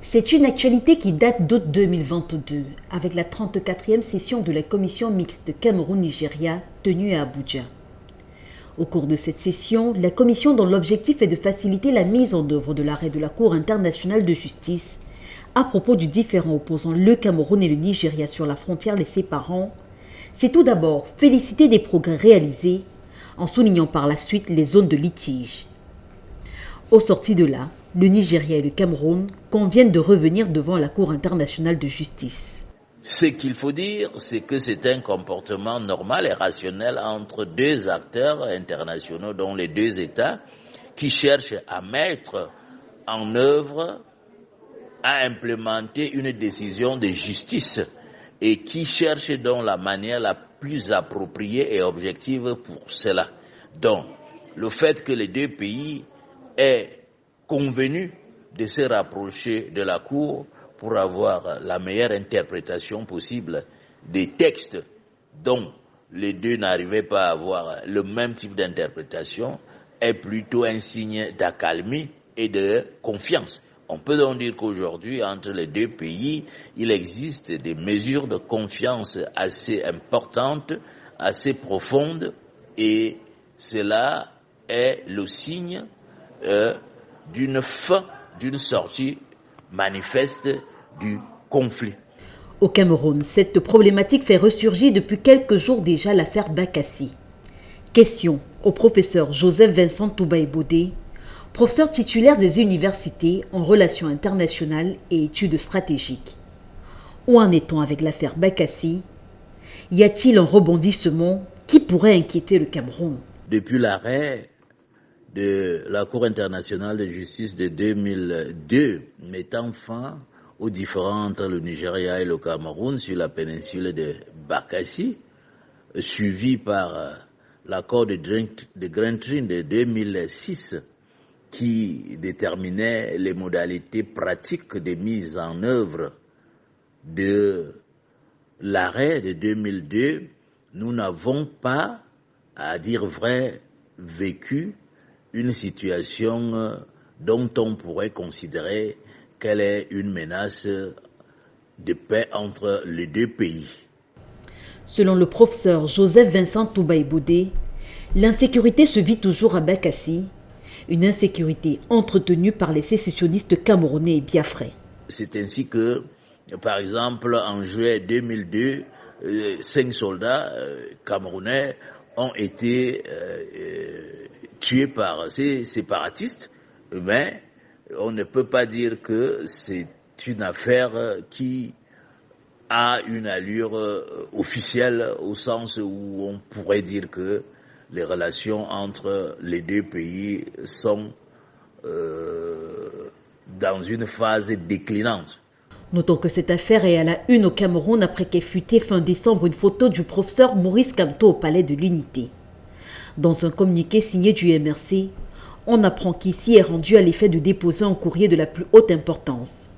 C'est une actualité qui date d'août 2022, avec la 34e session de la commission mixte Cameroun-Nigeria tenue à Abuja. Au cours de cette session, la commission, dont l'objectif est de faciliter la mise en œuvre de l'arrêt de la Cour internationale de justice à propos du différend opposant le Cameroun et le Nigeria sur la frontière les séparant, s'est tout d'abord félicité des progrès réalisés en soulignant par la suite les zones de litige. Au sorti de là, le Nigeria et le Cameroun conviennent de revenir devant la Cour internationale de justice. Ce qu'il faut dire, c'est que c'est un comportement normal et rationnel entre deux acteurs internationaux, dont les deux États, qui cherchent à mettre en œuvre, à implémenter une décision de justice et qui cherchent donc la manière la plus appropriée et objective pour cela. Donc, le fait que les deux pays aient convenu de se rapprocher de la Cour pour avoir la meilleure interprétation possible des textes dont les deux n'arrivaient pas à avoir le même type d'interprétation est plutôt un signe d'accalmie et de confiance. On peut donc dire qu'aujourd'hui, entre les deux pays, il existe des mesures de confiance assez importantes, assez profondes, et cela est le signe d'une fin, d'une sortie manifeste du conflit. Au Cameroun, cette problématique fait ressurgir depuis quelques jours déjà l'affaire Bakassi. Question au professeur Joseph Vincent Toubaï-Bodé, professeur titulaire des universités en relations internationales et études stratégiques. Où en est-on avec l'affaire Bakassi? Y a-t-il un rebondissement qui pourrait inquiéter le Cameroun? Depuis l'arrêt de la Cour internationale de justice de 2002 mettant fin aux différends entre le Nigeria et le Cameroun sur la péninsule de Bakassi, suivi par l'accord de Grand-Trine de 2006 qui déterminait les modalités pratiques de mise en œuvre de l'arrêt de 2002, nous n'avons pas, à dire vrai, vécu une situation dont on pourrait considérer qu'elle est une menace de paix entre les deux pays. Selon le professeur Joseph Vincent Toubaï-Bodé, l'insécurité se vit toujours à Bakassi, une insécurité entretenue par les sécessionnistes camerounais et biafrais. C'est ainsi que, par exemple, en juillet 2002, 5 soldats camerounais ont été tués par ces séparatistes, mais on ne peut pas dire que c'est une affaire qui a une allure officielle au sens où on pourrait dire que les relations entre les deux pays sont dans une phase déclinante. Notons que cette affaire est à la une au Cameroun après qu'ait fuité fin décembre une photo du professeur Maurice Kamto au Palais de l'Unité. Dans un communiqué signé du MRC, on apprend qu'ici est rendu à l'effet de déposer un courrier de la plus haute importance.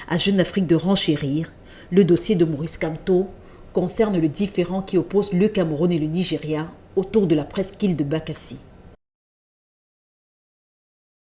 À Jeune Afrique de renchérir, le dossier de Maurice Kamto concerne le différend qui oppose le Cameroun et le Nigeria autour de la presqu'île de Bakassi.